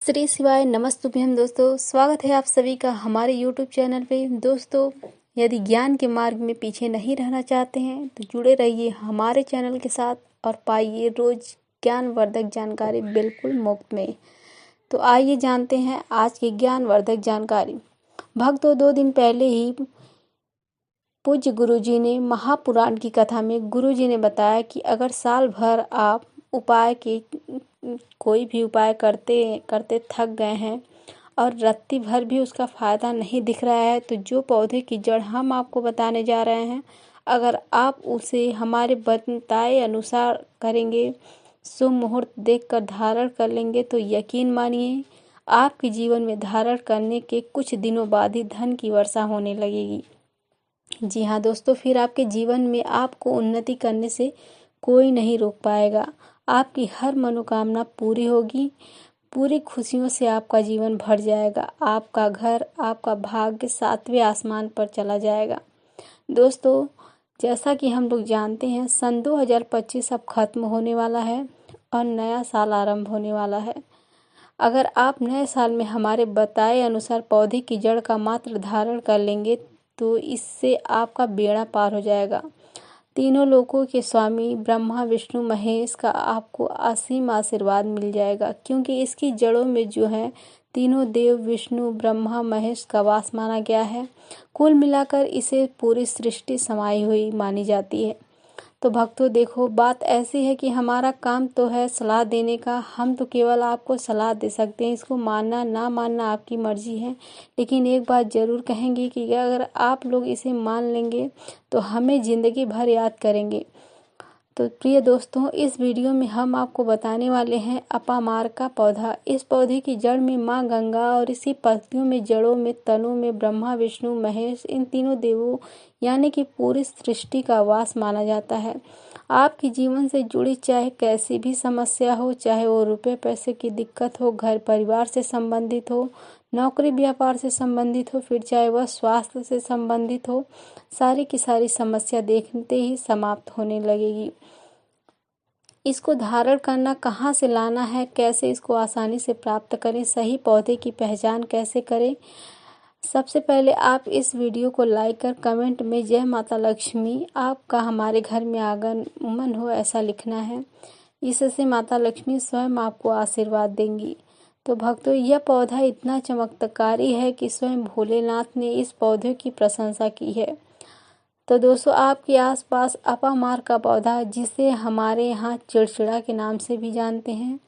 श्री शिवाय नमस्तुभ्यम। दोस्तों, स्वागत है आप सभी का हमारे YouTube चैनल पे। दोस्तों, यदि ज्ञान के मार्ग में पीछे नहीं रहना चाहते हैं तो जुड़े रहिए हमारे चैनल के साथ और पाइए रोज ज्ञानवर्धक जानकारी बिल्कुल मुफ्त में। तो आइए जानते हैं आज की ज्ञानवर्धक जानकारी। भक्तों, 2 दिन पहले ही पूज्य गुरुजी ने महापुराण की कथा में गुरुजी ने बताया कि अगर साल भर आप कोई भी उपाय करते करते थक गए हैं और रत्ती भर भी उसका फ़ायदा नहीं दिख रहा है, तो जो पौधे की जड़ हम आपको बताने जा रहे हैं, अगर आप उसे हमारे बताए अनुसार करेंगे, शुभ मुहूर्त देखकर धारण कर लेंगे, तो यकीन मानिए आपके जीवन में धारण करने के कुछ दिनों बाद ही धन की वर्षा होने लगेगी। जी हाँ दोस्तों, फिर आपके जीवन में आपको उन्नति करने से कोई नहीं रोक पाएगा। आपकी हर मनोकामना पूरी होगी, पूरी खुशियों से आपका जीवन भर जाएगा। आपका घर, आपका भाग्य 7वें आसमान पर चला जाएगा। दोस्तों, जैसा कि हम लोग जानते हैं, सन 2025 अब खत्म होने वाला है और नया साल आरंभ होने वाला है। अगर आप नए साल में हमारे बताए अनुसार पौधे की जड़ का मात्र धारण कर लेंगे तो इससे आपका बेड़ा पार हो जाएगा। तीनों लोकों के स्वामी ब्रह्मा विष्णु महेश का आपको असीम आशीर्वाद मिल जाएगा, क्योंकि इसकी जड़ों में जो है तीनों देव विष्णु ब्रह्मा महेश का वास माना गया है। कुल मिलाकर इसे पूरी सृष्टि समाई हुई मानी जाती है। तो भक्तों देखो, बात ऐसी है कि हमारा काम तो है सलाह देने का। हम तो केवल आपको सलाह दे सकते हैं, इसको मानना ना मानना आपकी मर्जी है। लेकिन एक बात ज़रूर कहेंगे कि अगर आप लोग इसे मान लेंगे तो हमें ज़िंदगी भर याद करेंगे। तो प्रिय दोस्तों, इस वीडियो में हम आपको बताने वाले हैं अपामार का पौधा। इस पौधे की जड़ में माँ गंगा और इसी पत्तियों में, जड़ों में, तनों में ब्रह्मा विष्णु महेश, इन तीनों देवों यानी कि पूरी सृष्टि का वास माना जाता है। आपके जीवन से जुड़ी चाहे कैसी भी समस्या हो, चाहे वो रुपये पैसे की दिक्कत हो, घर परिवार से संबंधित हो, नौकरी व्यापार से संबंधित हो, फिर चाहे वह स्वास्थ्य से संबंधित हो, सारी की सारी समस्या देखते ही समाप्त होने लगेगी। इसको धारण करना कहाँ से लाना है, कैसे इसको आसानी से प्राप्त करें, सही पौधे की पहचान कैसे करें। सबसे पहले आप इस वीडियो को लाइक कर कमेंट में जय माता लक्ष्मी आपका हमारे घर में आगमन हो ऐसा लिखना है। इससे माता लक्ष्मी स्वयं आपको आशीर्वाद देंगी। तो भक्तों, यह पौधा इतना चमत्कारी है कि स्वयं भोलेनाथ ने इस पौधे की प्रशंसा की है। तो दोस्तों, आपके आसपास अपामार का पौधा, जिसे हमारे यहाँ चिड़चिड़ा के नाम से भी जानते हैं,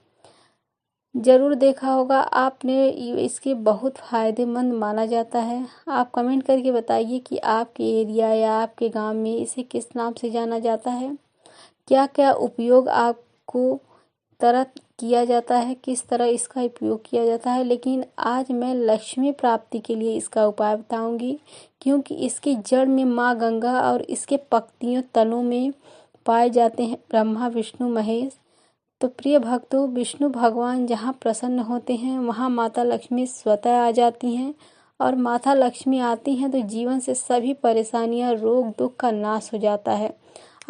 जरूर देखा होगा आपने। इसके बहुत फायदेमंद माना जाता है। आप कमेंट करके बताइए कि आपके एरिया या आपके गांव में इसे किस नाम से जाना जाता है, क्या क्या उपयोग आपको तरह किया जाता है, किस तरह इसका उपयोग किया जाता है। लेकिन आज मैं लक्ष्मी प्राप्ति के लिए इसका उपाय बताऊंगी, क्योंकि इसकी जड़ में माँ गंगा और इसके पत्तियों तनों में पाए जाते हैं ब्रह्मा विष्णु महेश। तो प्रिय भक्तों, विष्णु भगवान जहाँ प्रसन्न होते हैं वहाँ माता लक्ष्मी स्वतः आ जाती हैं, और माता लक्ष्मी आती हैं तो जीवन से सभी परेशानियाँ, रोग दुख का नाश हो जाता है।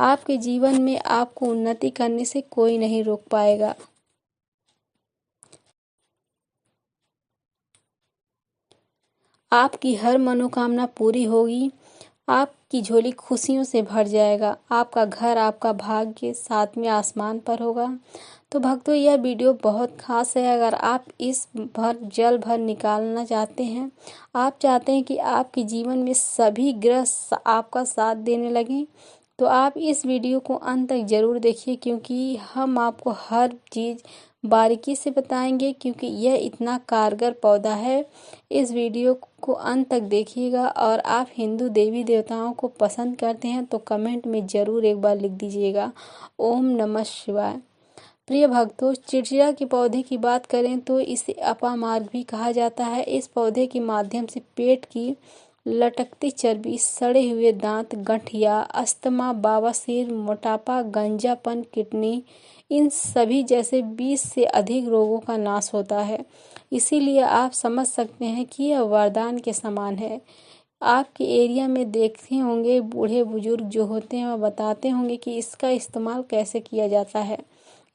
आपके जीवन में आपको उन्नति करने से कोई नहीं रोक पाएगा। आपकी हर मनोकामना पूरी होगी, आपकी झोली खुशियों से भर जाएगा, आपका घर, आपका भाग्य 7वें आसमान पर होगा। तो भक्तों, यह वीडियो बहुत खास है। अगर आप इस भर जल भर निकालना चाहते हैं, आप चाहते हैं कि आपके जीवन में सभी ग्रह आपका साथ देने लगें, तो आप इस वीडियो को अंत तक जरूर देखिए, क्योंकि हम आपको हर चीज़ बारीकी से बताएंगे, क्योंकि यह इतना कारगर पौधा है। इस वीडियो को अंत तक देखिएगा। और आप हिंदू देवी देवताओं को पसंद करते हैं तो कमेंट में ज़रूर एक बार लिख दीजिएगा ओम नमः शिवाय। प्रिय भक्तों, चिड़चिड़ा के पौधे की बात करें तो इसे अपामार्ग भी कहा जाता है। इस पौधे के माध्यम से पेट की लटकती चर्बी, सड़े हुए दांत, गठिया, अस्थमा, बवासीर, मोटापा, गंजापन, किडनी, इन सभी जैसे 20 से अधिक रोगों का नाश होता है। इसीलिए आप समझ सकते हैं कि यह वरदान के समान है। आपके एरिया में देखते होंगे बूढ़े बुजुर्ग जो होते हैं वह बताते होंगे कि इसका इस्तेमाल कैसे किया जाता है।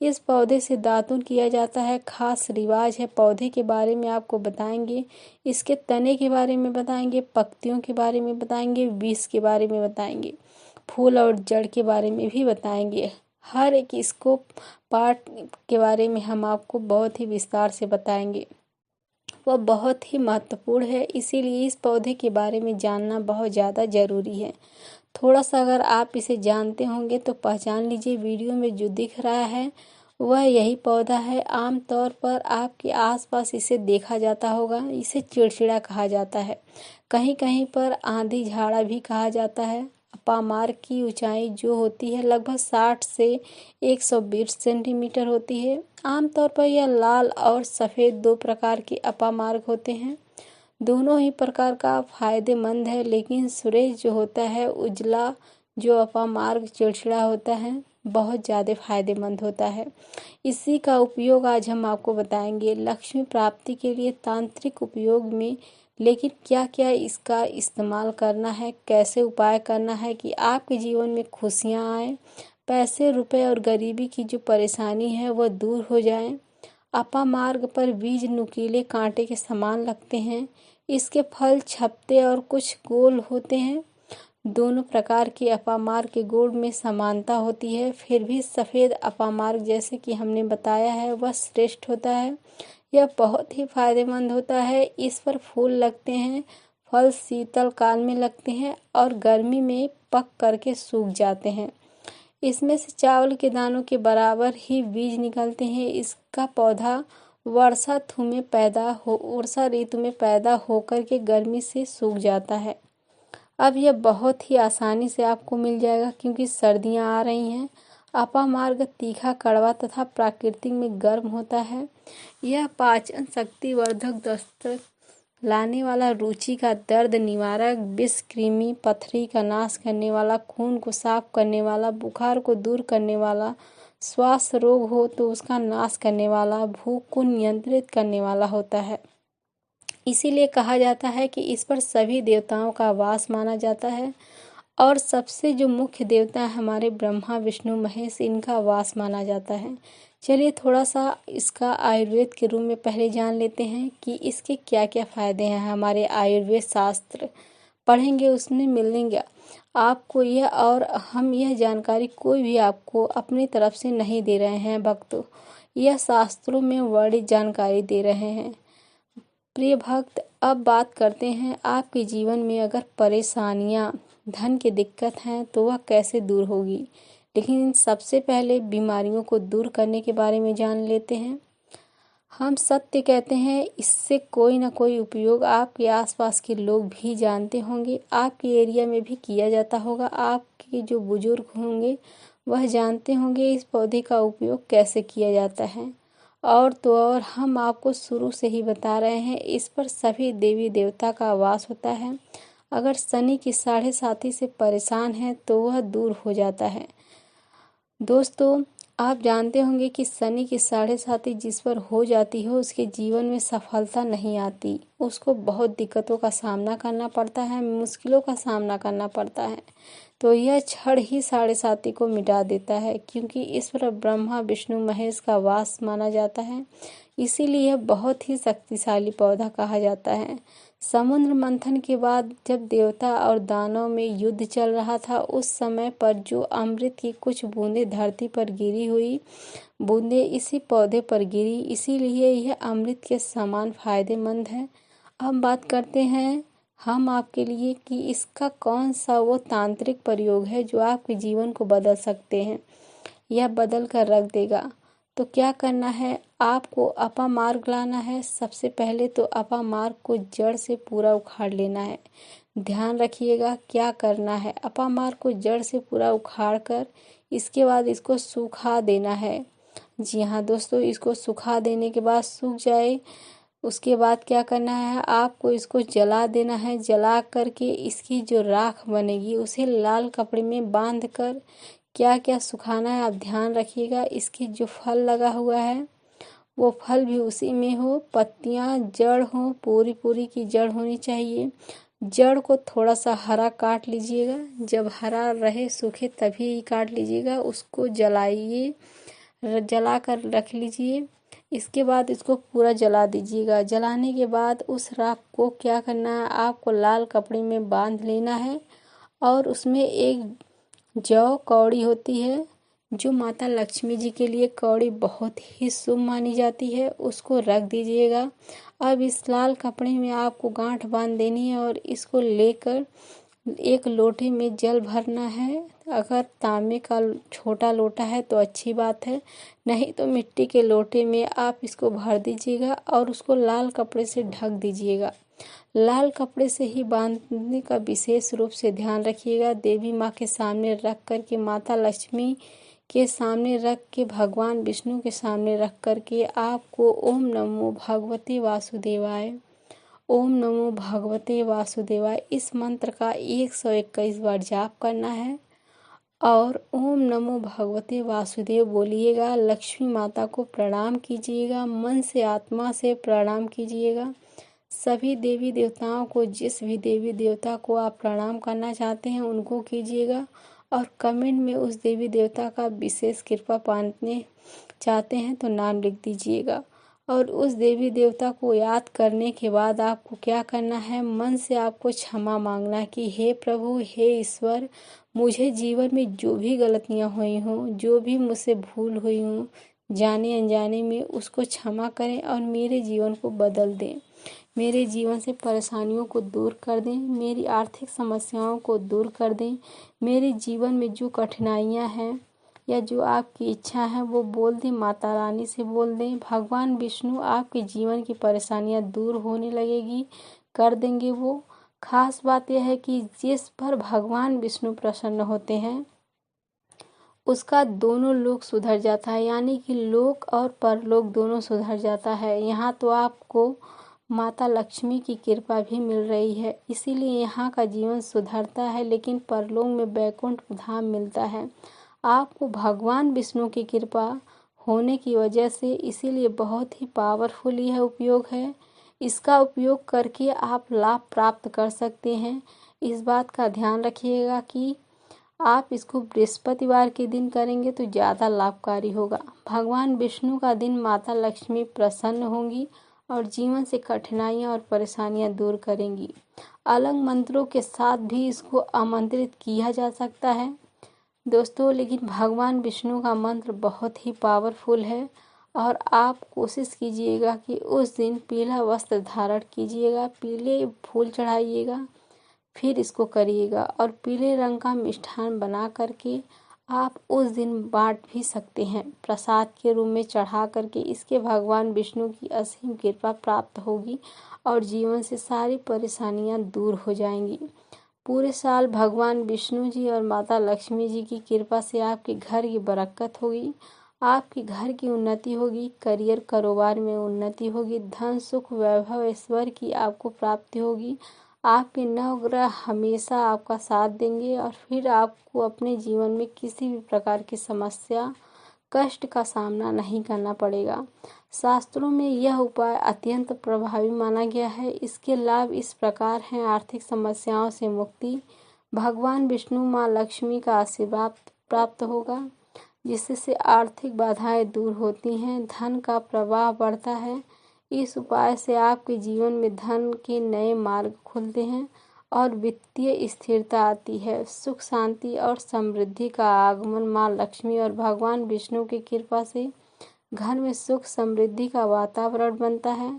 इस पौधे से दातुन किया जाता है, खास रिवाज है। पौधे के बारे में आपको बताएंगे, इसके तने के बारे में बताएंगे, पत्तियों के बारे में बताएंगे, बीज के बारे में बताएंगे, फूल और जड़ के बारे में भी बताएंगे। हर एक इसको पार्ट के बारे में हम आपको बहुत ही विस्तार से बताएंगे। वह बहुत ही महत्वपूर्ण है, इसीलिए इस पौधे के बारे में जानना बहुत ज़्यादा ज़रूरी है। थोड़ा सा अगर आप इसे जानते होंगे तो पहचान लीजिए। वीडियो में जो दिख रहा है वह यही पौधा है। आमतौर पर आपके आसपास इसे देखा जाता होगा। इसे चिड़चिड़ा कहा जाता है, कहीं कहीं पर आंधी झाड़ा भी कहा जाता है। अपामार्क की ऊंचाई जो होती है लगभग 60 से 120 सेंटीमीटर होती है। आमतौर पर यह लाल और सफ़ेद दो प्रकार के अपामार्क होते हैं। दोनों ही प्रकार का फायदेमंद है, लेकिन सुरेश जो होता है उजला जो अपामार्क चिड़चिड़ा होता है बहुत ज़्यादा फायदेमंद होता है। इसी का उपयोग आज हम आपको बताएंगे लक्ष्मी प्राप्ति के लिए तांत्रिक उपयोग में। लेकिन क्या क्या इसका इस्तेमाल करना है, कैसे उपाय करना है कि आपके जीवन में खुशियाँ आए, पैसे रुपए और गरीबी की जो परेशानी है वह दूर हो जाए। अपामार्ग पर बीज नुकीले कांटे के समान लगते हैं। इसके फल छपते और कुछ गोल होते हैं। दोनों प्रकार के अपामार्ग के गुण में समानता होती है, फिर भी सफ़ेद अपामार्ग जैसे कि हमने बताया है वह श्रेष्ठ होता है। यह बहुत ही फायदेमंद होता है। इस पर फूल लगते हैं। फल शीतल काल में लगते हैं और गर्मी में पक करके सूख जाते हैं। इसमें से चावल के दानों के बराबर ही बीज निकलते हैं। इसका पौधा वर्षा ऋतु में पैदा होकर के गर्मी से सूख जाता है। अब यह बहुत ही आसानी से आपको मिल जाएगा क्योंकि सर्दियां आ रही हैं। अपामार्ग तीखा, कड़वा तथा प्राकृतिक में गर्म होता है। यह पाचन शक्ति वर्धक, दस्तक लाने वाला, रुचि का दर्द निवारक, विष, कृमि, पथरी का नाश करने वाला, खून को साफ करने वाला, बुखार को दूर करने वाला, श्वास रोग हो तो उसका नाश करने वाला, भूख को नियंत्रित करने वाला होता है। इसीलिए कहा जाता है कि इस पर सभी देवताओं का वास माना जाता है और सबसे जो मुख्य देवता है हमारे ब्रह्मा विष्णु महेश, इनका वास माना जाता है। चलिए थोड़ा सा इसका आयुर्वेद के रूप में पहले जान लेते हैं कि इसके क्या क्या फ़ायदे हैं। हमारे आयुर्वेद शास्त्र पढ़ेंगे उसमें मिलेंगे आपको यह, और हम यह जानकारी कोई भी आपको अपनी तरफ से नहीं दे रहे हैं भक्तों, यह शास्त्रों में वर्णित जानकारी दे रहे हैं। प्रिय भक्त, अब बात करते हैं आपके जीवन में अगर परेशानियां, धन की दिक्कत हैं तो वह कैसे दूर होगी। लेकिन सबसे पहले बीमारियों को दूर करने के बारे में जान लेते हैं। हम सत्य कहते हैं, इससे कोई ना कोई उपयोग आपके आसपास के लोग भी जानते होंगे, आपके एरिया में भी किया जाता होगा। आपके जो बुजुर्ग होंगे वह जानते होंगे इस पौधे का उपयोग कैसे किया जाता है। और तो और हम आपको शुरू से ही बता रहे हैं, इस पर सभी देवी देवता का वास होता है। अगर शनि की 7.5 से परेशान है तो वह दूर हो जाता है। दोस्तों, आप जानते होंगे कि शनि की 7.5 जिस पर हो जाती है उसके जीवन में सफलता नहीं आती, उसको बहुत दिक्कतों का सामना करना पड़ता है, मुश्किलों का सामना करना पड़ता है। तो यह छड़ ही 7.5 को मिटा देता है, क्योंकि इस पर ब्रह्मा विष्णु महेश का वास माना जाता है। इसीलिए यह बहुत ही शक्तिशाली पौधा कहा जाता है। समुद्र मंथन के बाद जब देवता और दानव में युद्ध चल रहा था, उस समय पर जो अमृत की कुछ बूंदें धरती पर गिरी हुई बूंदें इसी पौधे पर गिरी, इसीलिए यह अमृत के समान फायदेमंद है। अब बात करते हैं हम आपके लिए कि इसका कौन सा वो तांत्रिक प्रयोग है जो आपके जीवन को बदल सकते हैं या बदल कर रख देगा। तो क्या करना है, आपको अपामार्ग लाना है। सबसे पहले तो अपामार्ग को जड़ से पूरा उखाड़ लेना है। ध्यान रखिएगा क्या करना है, अपामार्ग को जड़ से पूरा उखाड़ कर इसके बाद इसको सूखा देना है। जी हाँ दोस्तों, इसको सुखा देने के बाद सूख जाए उसके बाद क्या करना है, आपको इसको जला देना है। जला करके इसकी जो राख बनेगी उसे लाल कपड़े में बांध कर क्या क्या सुखाना है आप ध्यान रखिएगा। इसकी जो फल लगा हुआ है वो फल भी उसी में हो, पत्तियां, जड़ हो, पूरी की जड़ होनी चाहिए। जड़ को थोड़ा सा हरा काट लीजिएगा, जब हरा रहे सूखे तभी काट लीजिएगा। उसको जलाइए, जला कर रख लीजिए। इसके बाद इसको पूरा जला दीजिएगा। जलाने के बाद उस राख को क्या करना है, आपको लाल कपड़े में बांध लेना है और उसमें एक जौ कौड़ी होती है जो माता लक्ष्मी जी के लिए कौड़ी बहुत ही शुभ मानी जाती है, उसको रख दीजिएगा। अब इस लाल कपड़े में आपको गांठ बांध देनी है और इसको लेकर एक लोटे में जल भरना है। अगर तांबे का छोटा लोटा है तो अच्छी बात है, नहीं तो मिट्टी के लोटे में आप इसको भर दीजिएगा और उसको लाल कपड़े से ढक दीजिएगा। लाल कपड़े से ही बांधने का विशेष रूप से ध्यान रखिएगा। देवी माँ के सामने रख कर के, माता लक्ष्मी के सामने रख के, भगवान विष्णु के सामने रख कर के आपको ओम नमो भगवते वासुदेवाय, ओम नमो भगवते वासुदेवाय इस मंत्र का 121 बार जाप करना है और ओम नमो भगवते वासुदेव बोलिएगा। लक्ष्मी माता को प्रणाम कीजिएगा, मन से आत्मा से प्रणाम कीजिएगा। सभी देवी देवताओं को, जिस भी देवी देवता को आप प्रणाम करना चाहते हैं उनको कीजिएगा और कमेंट में उस देवी देवता का विशेष कृपा पाने चाहते हैं तो नाम लिख दीजिएगा। और उस देवी देवता को याद करने के बाद आपको क्या करना है, मन से आपको क्षमा मांगना कि हे प्रभु, हे ईश्वर, मुझे जीवन में जो भी गलतियां हुई हों, जो भी मुझसे भूल हुई हों जाने अनजाने में, उसको क्षमा करें और मेरे जीवन को बदल दें। मेरे जीवन से परेशानियों को दूर कर दें, मेरी आर्थिक समस्याओं को दूर कर दें। मेरे जीवन में जो कठिनाइयां हैं या जो आपकी इच्छा है वो बोल दें, माता रानी से बोल दें। भगवान विष्णु आपके जीवन की परेशानियां दूर होने लगेगी, कर देंगे वो। खास बात यह है कि जिस पर भगवान विष्णु प्रसन्न होते हैं उसका दोनों लोक सुधर जाता है, यानी कि लोक और परलोक दोनों सुधर जाता है। यहाँ तो आपको माता लक्ष्मी की कृपा भी मिल रही है, इसीलिए यहाँ का जीवन सुधरता है, लेकिन परलोक में वैकुंठ धाम मिलता है। आपको भगवान विष्णु की कृपा होने की वजह से, इसीलिए बहुत ही पावरफुल यह उपयोग है। इसका उपयोग करके आप लाभ प्राप्त कर सकते हैं। इस बात का ध्यान रखिएगा कि आप इसको बृहस्पतिवार के दिन करेंगे तो ज़्यादा लाभकारी होगा। भगवान विष्णु का दिन माता लक्ष्मी प्रसन्न होंगी और जीवन से कठिनाइयाँ और परेशानियाँ दूर करेंगी। अलग मंत्रों के साथ भी इसको आमंत्रित किया जा सकता है दोस्तों, लेकिन भगवान विष्णु का मंत्र बहुत ही पावरफुल है और आप कोशिश कीजिएगा कि उस दिन पीला वस्त्र धारण कीजिएगा, पीले फूल चढ़ाइएगा, फिर इसको करिएगा और पीले रंग का मिष्ठान बना करके आप उस दिन बांट भी सकते हैं प्रसाद के रूप में चढ़ा करके। इसके भगवान विष्णु की असीम कृपा प्राप्त होगी और जीवन से सारी परेशानियां दूर हो जाएंगी। पूरे साल भगवान विष्णु जी और माता लक्ष्मी जी की कृपा से आपके घर की बरकत होगी, आपके घर की उन्नति होगी, करियर कारोबार में उन्नति होगी, धन सुख वैभव ऐश्वर्य की आपको प्राप्ति होगी। आपके नवग्रह हमेशा आपका साथ देंगे और फिर आपको अपने जीवन में किसी भी प्रकार की समस्या, कष्ट का सामना नहीं करना पड़ेगा। शास्त्रों में यह उपाय अत्यंत प्रभावी माना गया है। इसके लाभ इस प्रकार हैं: आर्थिक समस्याओं से मुक्ति, भगवान विष्णु माँ लक्ष्मी का आशीर्वाद प्राप्त होगा जिससे आर्थिक बाधाएं दूर होती हैं, धन का प्रवाह बढ़ता है। इस उपाय से आपके जीवन में धन के नए मार्ग खुलते हैं और वित्तीय स्थिरता आती है। सुख शांति और समृद्धि का आगमन माँ लक्ष्मी और भगवान विष्णु की कृपा से घर में सुख समृद्धि का वातावरण बनता है।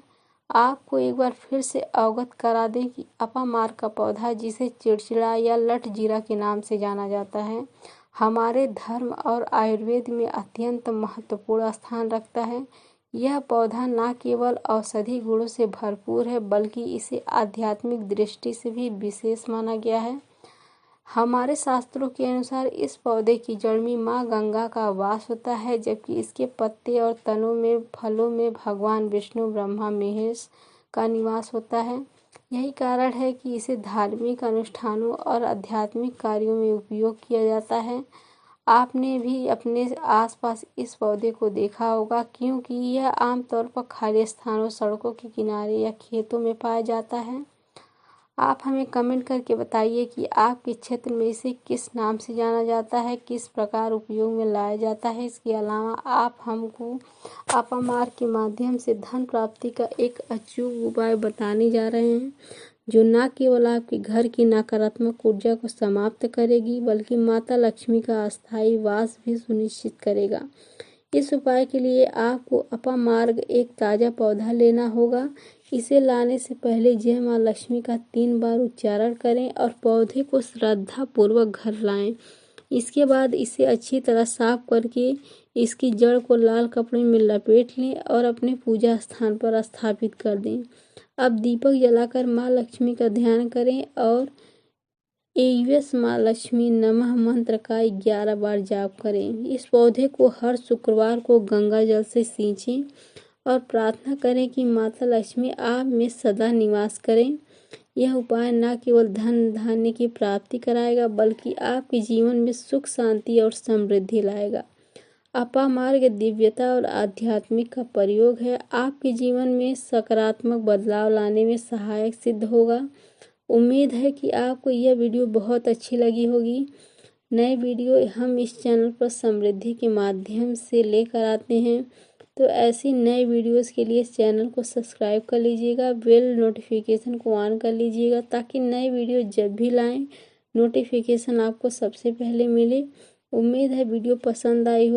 आपको एक बार फिर से अवगत करा दें कि अपामार का पौधा, जिसे चिड़चिड़ा या लठ जीरा के नाम से जाना जाता है, हमारे धर्म और आयुर्वेद में अत्यंत महत्वपूर्ण स्थान रखता है। यह पौधा न केवल औषधि गुणों से भरपूर है बल्कि इसे आध्यात्मिक दृष्टि से भी विशेष माना गया है। हमारे शास्त्रों के अनुसार इस पौधे की जड़ में माँ गंगा का वास होता है, जबकि इसके पत्ते और तनों में, फलों में भगवान विष्णु ब्रह्मा महेश का निवास होता है। यही कारण है कि इसे धार्मिक अनुष्ठानों और आध्यात्मिक कार्यों में उपयोग किया जाता है। आपने भी अपने आसपास इस पौधे को देखा होगा, क्योंकि यह आमतौर पर खाली स्थानों, सड़कों के किनारे या खेतों में पाया जाता है। आप हमें कमेंट करके बताइए कि आपके क्षेत्र में इसे किस नाम से जाना जाता है, किस प्रकार उपयोग में लाया जाता है। इसके अलावा आप हमको अपामार के माध्यम से धन प्राप्ति का एक अचूक उपाय बताने जा रहे हैं, जो न केवल आपके घर की नकारात्मक ऊर्जा को समाप्त करेगी, बल्कि माता लक्ष्मी का अस्थायी वास भी सुनिश्चित करेगा। इस उपाय के लिए आपको अपामार्ग एक ताज़ा पौधा लेना होगा। इसे लाने से पहले जय माँ लक्ष्मी का 3 बार उच्चारण करें और पौधे को श्रद्धा पूर्वक घर लाएं। इसके बाद इसे अच्छी तरह साफ करके इसकी जड़ को लाल कपड़े में लपेट लें और अपने पूजा स्थान पर स्थापित कर दें। अब दीपक जलाकर माँ लक्ष्मी का ध्यान करें और एवस माँ लक्ष्मी नमः मंत्र का 11 बार जाप करें। इस पौधे को हर शुक्रवार को गंगा जल से सींचें और प्रार्थना करें कि माता लक्ष्मी आप में सदा निवास करें। यह उपाय न केवल धन धान्य की प्राप्ति कराएगा, बल्कि आपके जीवन में सुख, शांति और समृद्धि लाएगा। अपामार्ग दिव्यता और आध्यात्मिक का प्रयोग है, आपके जीवन में सकारात्मक बदलाव लाने में सहायक सिद्ध होगा। उम्मीद है कि आपको यह वीडियो बहुत अच्छी लगी होगी। नए वीडियो हम इस चैनल पर समृद्धि के माध्यम से लेकर आते हैं, तो ऐसी नए वीडियोस के लिए इस चैनल को सब्सक्राइब कर लीजिएगा, बेल नोटिफिकेशन को ऑन कर लीजिएगा, ताकि नए वीडियो जब भी लाएं नोटिफिकेशन आपको सबसे पहले मिले। उम्मीद है वीडियो पसंद आई हो।